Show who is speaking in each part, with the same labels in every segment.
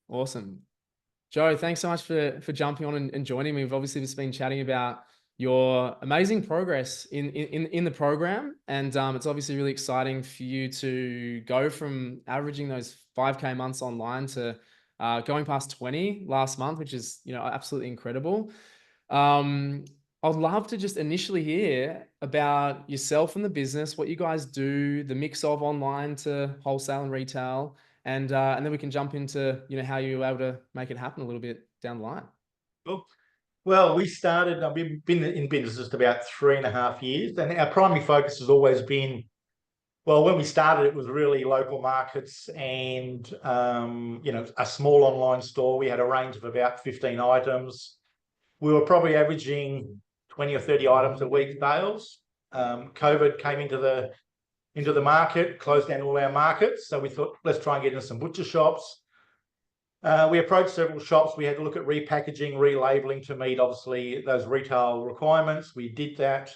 Speaker 1: Awesome. Joe, thanks so much for jumping on and joining me. We've obviously just been chatting about your amazing progress in the program, and it's obviously really exciting for you to go from averaging those 5K months online to going past 20 last month, which is absolutely incredible. Um, I'd love to just initially hear about yourself and the business, what you guys do, the mix of online to wholesale and retail, and then we can jump into how you were able to make it happen a little bit down the line.
Speaker 2: Cool. Well, we've been in business just about 3.5 years, and our primary focus has always been, well, when we started, it was really local markets and, a small online store. We had a range of about 15 items. We were probably averaging 20 or 30 items a week sales. COVID came into the market, closed down all our markets. So we thought, let's try and get into some butcher shops. We approached several shops. We had to look at repackaging, relabeling to meet, obviously, those retail requirements. We did that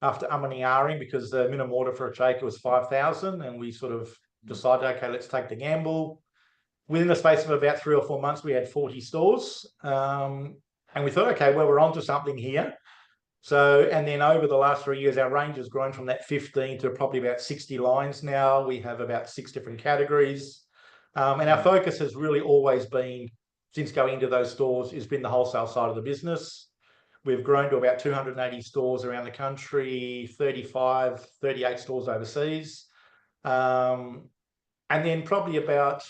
Speaker 2: after umming and ahhing because the minimum order for a shaker was 5,000, and we sort of decided, okay, let's take the gamble. Within the space of about 3 or 4 months, we had 40 stores. And we thought, okay, well, we're onto something here. So, and then over the last 3 years, our range has grown from that 15 to probably about 60 lines now. We have about 6 different categories. And our focus has really always been, since going into those stores, has been the wholesale side of the business. We've grown to about 280 stores around the country, 38 stores overseas. And then probably about,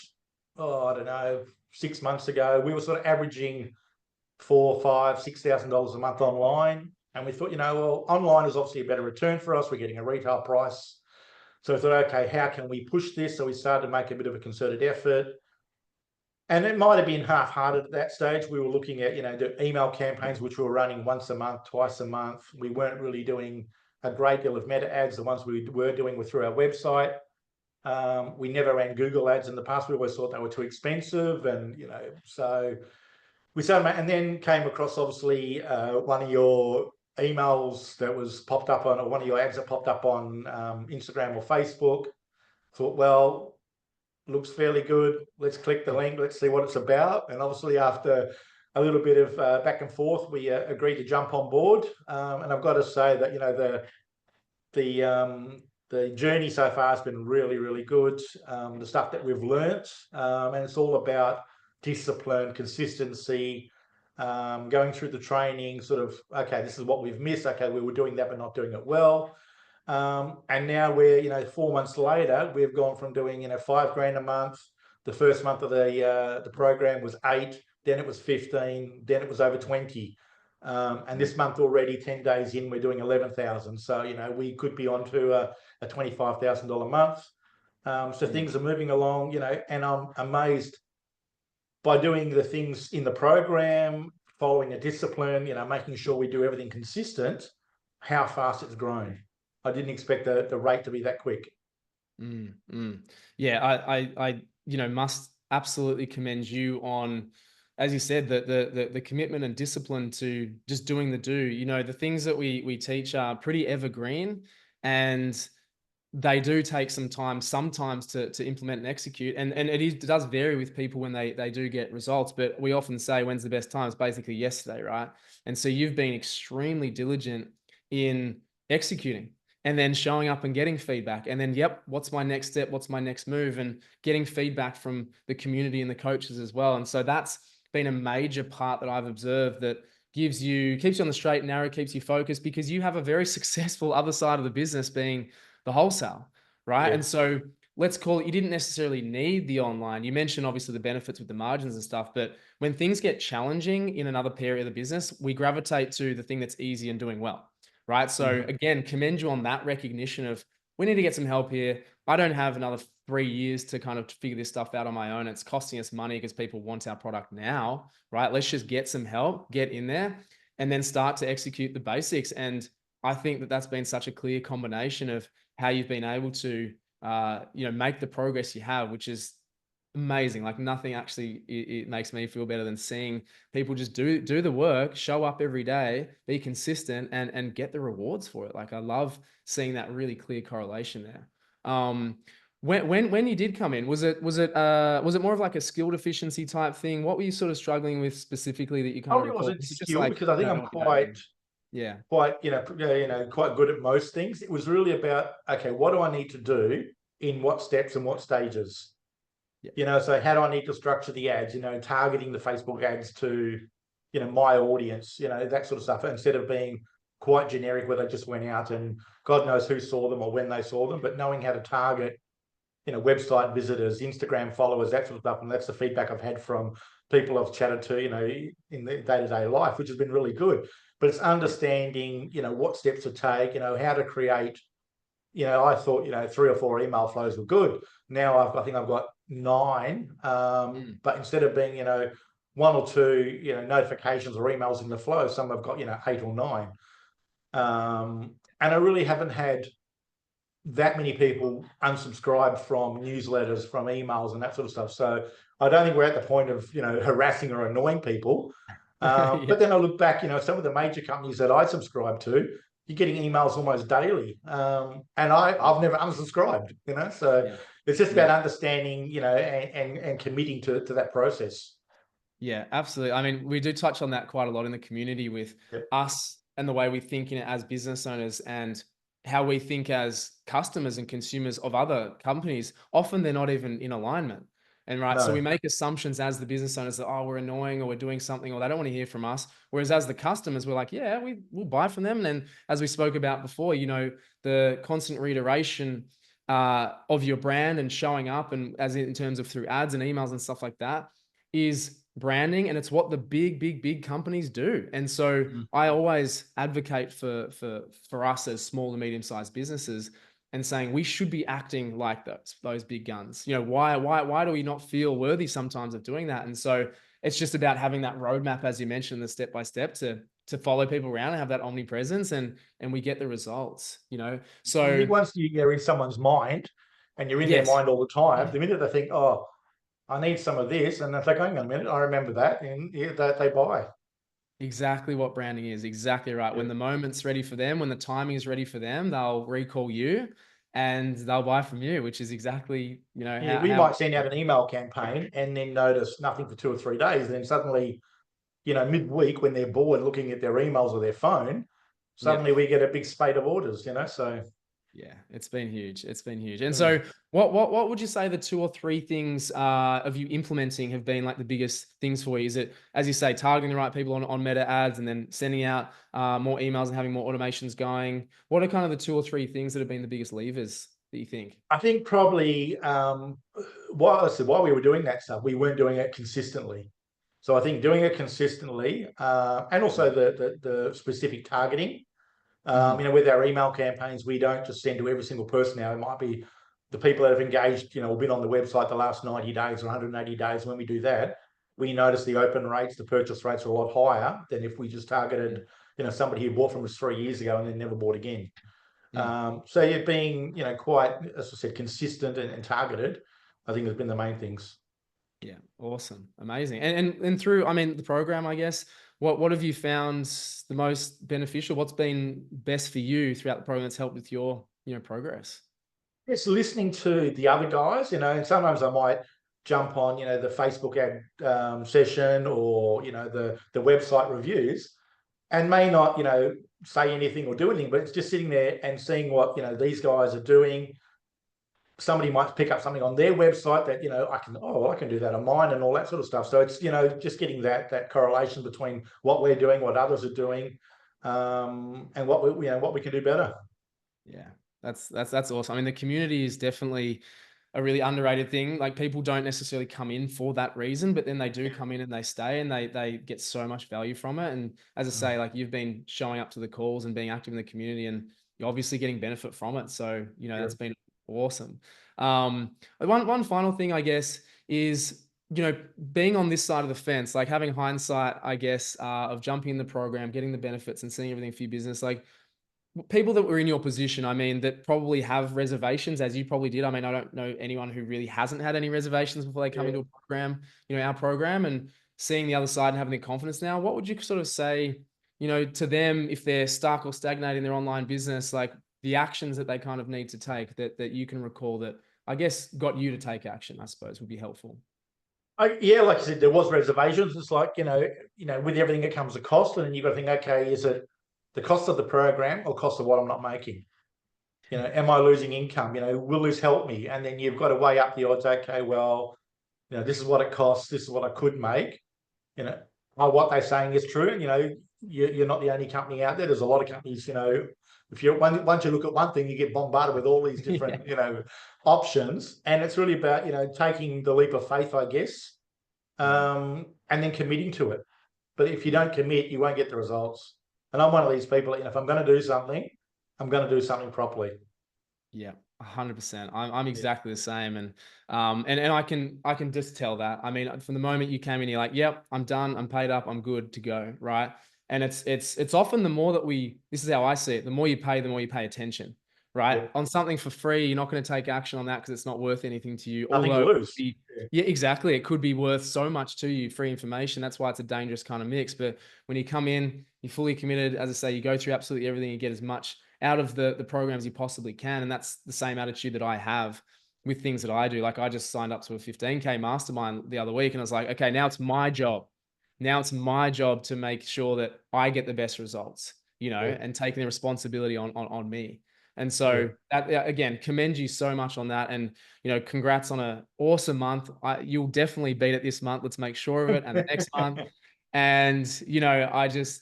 Speaker 2: I don't know, 6 months ago, we were sort of averaging $4,000, $5,000, $6,000 a month online. And we thought, well, online is obviously a better return for us. We're getting a retail price. So I thought, okay, how can we push this? So we started to make a bit of a concerted effort. And it might have been half-hearted at that stage. We were looking at, the email campaigns, which we were running once a month, twice a month. We weren't really doing a great deal of meta ads. The ones we were doing were through our website. We never ran Google ads in the past. We always thought they were too expensive. And, so we started, and then came across, obviously, one of your emails that was popped up on, or one of your ads that popped up on Instagram or Facebook. Thought, well, looks fairly good. Let's click the link. Let's see what it's about. And obviously, after a little bit of back and forth, we agreed to jump on board. And I've got to say that the journey so far has been really, really good. The stuff that we've learnt, and it's all about discipline, consistency, going through the training, sort of, okay, this is what we've missed. Okay, we were doing that, but not doing it well. And now we're, 4 months later, we've gone from doing, $5,000 a month. The first month of the program was 8, then it was 15, then it was over 20. And this month already, 10 days in, we're doing 11,000. So, we could be on to a $25,000 month. So things are moving along, and I'm amazed by doing the things in the program, following a discipline, making sure we do everything consistent, how fast it's grown. I didn't expect the rate to be that quick.
Speaker 1: Yeah, I must absolutely commend you on, as you said, the commitment and discipline to just doing the do. The things that we teach are pretty evergreen, and they do take some time sometimes to implement and execute. And it does vary with people when they do get results. But we often say, when's the best time? It's basically yesterday, right? And so you've been extremely diligent in executing and then showing up and getting feedback. And then, yep, what's my next step? What's my next move? And getting feedback from the community and the coaches as well. And so that's been a major part that I've observed that keeps you on the straight and narrow, keeps you focused, because you have a very successful other side of the business being the wholesale, right?
Speaker 2: Yeah.
Speaker 1: And so let's call it, you didn't necessarily need the online. You mentioned obviously the benefits with the margins and stuff, but when things get challenging in another area of the business, we gravitate to the thing that's easy and doing well, right? So again, commend you on that recognition of, we need to get some help here. I don't have another 3 years to kind of figure this stuff out on my own. It's costing us money because people want our product now, right? Let's just get some help, get in there, and then start to execute the basics. And I think that that's been such a clear combination of how you've been able to, make the progress you have, which is amazing. Like nothing actually, it makes me feel better than seeing people just do the work, show up every day, be consistent, and get the rewards for it. Like I love seeing that really clear correlation there. When you did come in, was it more of like a skill deficiency type thing? What were you sort of struggling with specifically that you kind of
Speaker 2: Probably
Speaker 1: recall?
Speaker 2: wasn't
Speaker 1: Was it just
Speaker 2: skill
Speaker 1: like,
Speaker 2: because I
Speaker 1: I
Speaker 2: think
Speaker 1: don't know
Speaker 2: I'm
Speaker 1: what you're doing? Yeah.
Speaker 2: quite good at most things. It was really about, okay, what do I need to do in what steps and what stages?
Speaker 1: Yeah.
Speaker 2: So how do I need to structure the ads? Targeting the Facebook ads to, my audience. That sort of stuff, instead of being quite generic where they just went out and God knows who saw them or when they saw them, but knowing how to target, website visitors, Instagram followers, that sort of stuff. And that's the feedback I've had from people I've chatted to, in the day-to-day life, which has been really good. But it's
Speaker 1: Yeah.
Speaker 2: understanding, what steps to take, how to create. I thought, 3 or 4 email flows were good. Now I think I've got 9.
Speaker 1: Mm.
Speaker 2: But instead of being, 1 or 2, notifications or emails in the flow, some have got, 8 or 9. And I really haven't had that many people unsubscribe from newsletters, from emails, and that sort of stuff. So I don't think we're at the point of harassing or annoying people.
Speaker 1: Yeah.
Speaker 2: But then I look back, some of the major companies that I subscribe to, you're getting emails almost daily, and I've never unsubscribed. So
Speaker 1: Yeah.
Speaker 2: it's just about
Speaker 1: Yeah.
Speaker 2: understanding, and committing to that process.
Speaker 1: Yeah, absolutely. I mean, we do touch on that quite a lot in the community with
Speaker 2: Yep.
Speaker 1: us and the way we think in it as business owners and how we think as customers and consumers of other companies. Often they're not even in alignment. And right, so we
Speaker 2: No.
Speaker 1: make assumptions as the business owners that, oh, we're annoying or we're doing something or they don't want to hear from us. Whereas as the customers, we're like, yeah, we'll buy from them. And then as we spoke about before, the constant reiteration of your brand and showing up and as in terms of through ads and emails and stuff like that is branding, and it's what the big companies do. And so
Speaker 2: Mm.
Speaker 1: I always advocate for us as small to medium sized businesses and saying we should be acting like those big guns. Why do we not feel worthy sometimes of doing that? And so it's just about having that roadmap, as you mentioned, the step by step to follow people around and have that omnipresence, and we get the results.
Speaker 2: And I
Speaker 1: So
Speaker 2: think once you're in someone's mind and you're in their
Speaker 1: yes.
Speaker 2: mind all the time, the minute they think, oh, I need some of this, and it's like, hang on a minute, I remember that, and yeah, that they buy.
Speaker 1: Exactly what branding is. Exactly right.
Speaker 2: Yeah.
Speaker 1: When the moment's ready for them, when the timing is ready for them, they'll recall you and they'll buy from you, which is exactly,
Speaker 2: Yeah, we
Speaker 1: how
Speaker 2: might send out an email campaign and then notice nothing for 2 or 3 days. And then suddenly, midweek when they're bored looking at their emails or their phone,
Speaker 1: yeah.
Speaker 2: suddenly we get a big spate of orders, so.
Speaker 1: Yeah, it's been huge. It's been huge. And
Speaker 2: Mm.
Speaker 1: so what would you say the 2 or 3 things of you implementing have been like the biggest things for you? Is it, as you say, targeting the right people on meta ads and then sending out more emails and having more automations going? What are kind of the 2 or 3 things that have been the biggest levers that you think?
Speaker 2: I think probably while we were doing that stuff, we weren't doing it consistently. So I think doing it consistently, and also the specific targeting.
Speaker 1: Hmm.
Speaker 2: With our email campaigns, we don't just send to every single person now. It might be the people that have engaged, been on the website the last 90 days or 180 days. When we do that, we notice the open rates, the purchase rates are a lot higher than if we just targeted, somebody who bought from us 3 years ago and then never bought again. So yeah, being, quite, as I said, consistent and targeted, I think has been the main things.
Speaker 1: Yeah, awesome, amazing, and through, I mean, the program, I guess, what have you found the most beneficial? What's been best for you throughout the program that's helped with your progress?
Speaker 2: It's listening to the other guys, and sometimes I might jump on, the Facebook ad session or, the website reviews and may not, say anything or do anything, but it's just sitting there and seeing what, these guys are doing. Somebody might pick up something on their website that, I can do that on mine and all that sort of stuff. So it's, just getting that correlation between what we're doing, what others are doing, and what we can do better.
Speaker 1: Yeah, that's awesome. I mean, the community is definitely a really underrated thing. Like people don't necessarily come in for that reason, but then they do come in and they stay and they get so much value from it. And as I say, like you've been showing up to the calls and being active in the community and you're obviously getting benefit from it. So,
Speaker 2: Yeah.
Speaker 1: that's been awesome. One final thing, I guess, is being on this side of the fence, like having hindsight, I guess, of jumping in the program, getting the benefits and seeing everything for your business. Like people that were in your position, I mean, that probably have reservations, as you probably did. I mean, I don't know anyone who really hasn't had any reservations before they come
Speaker 2: Yeah.
Speaker 1: into a program, our program, and seeing the other side and having the confidence now. What would you sort of say, to them if they're stuck or stagnating in their online business, like the actions that they kind of need to take that you can recall that I guess, got you to take action, I suppose, would be helpful.
Speaker 2: Yeah, like I said, there was reservations. It's like, with everything that comes a cost, and then you've got to think, okay, is it the cost of the program or cost of what I'm not making? Am I losing income? Will this help me? And then you've got to weigh up the odds. Okay, well, this is what it costs. This is what I could make. What they're saying is true. And, you're not the only company out there. There's a lot of companies, if you once you look at one thing, you get bombarded with all these different,
Speaker 1: Yeah.
Speaker 2: options. And it's really about, taking the leap of faith, I guess,
Speaker 1: Mm.
Speaker 2: and then committing to it. But if you don't commit, you won't get the results. And I'm one of these people, if I'm going to do something, I'm going to do something properly.
Speaker 1: Yeah, 100%. I'm
Speaker 2: Yeah.
Speaker 1: exactly the same, and I can just tell that. I mean, from the moment you came in, you're like, "Yep, I'm done. I'm paid up. I'm good to go." Right? And it's often the more that we. This is how I see it. The more you pay, the more you pay attention. Right?
Speaker 2: Yep.
Speaker 1: On something for free, you're not going to take action on that because it's not worth anything to you.
Speaker 2: Nothing to
Speaker 1: Although,
Speaker 2: lose. Yeah.
Speaker 1: yeah, exactly, it could be worth so much to you, free information. That's why it's a dangerous kind of mix. But when you come in, you're fully committed. As I say, you go through absolutely everything. You get as much out of the programs you possibly can. And that's the same attitude that I have with things that I do. Like I just signed up to a 15K mastermind the other week and I was like, okay, now it's my job. Now it's my job to make sure that I get the best results,
Speaker 2: Yeah.
Speaker 1: and taking the responsibility on me. And
Speaker 2: Yeah.
Speaker 1: so that, yeah, again, commend you so much on that. And, congrats on an awesome month. You'll definitely beat it this month. Let's make sure of it. And the next month. And,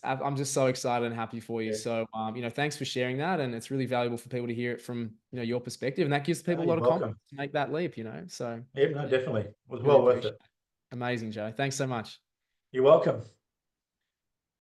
Speaker 1: I'm just so excited and happy for you.
Speaker 2: Yeah.
Speaker 1: So, thanks for sharing that. And it's really valuable for people to hear it from, your perspective. And that gives people
Speaker 2: No,
Speaker 1: a lot
Speaker 2: you're
Speaker 1: of confidence
Speaker 2: welcome.
Speaker 1: to make that leap. So
Speaker 2: Yeah, no,
Speaker 1: yeah,
Speaker 2: definitely. It was
Speaker 1: really
Speaker 2: well worth
Speaker 1: appreciate
Speaker 2: it.
Speaker 1: it. Amazing, Joe. Thanks so much.
Speaker 2: You're welcome.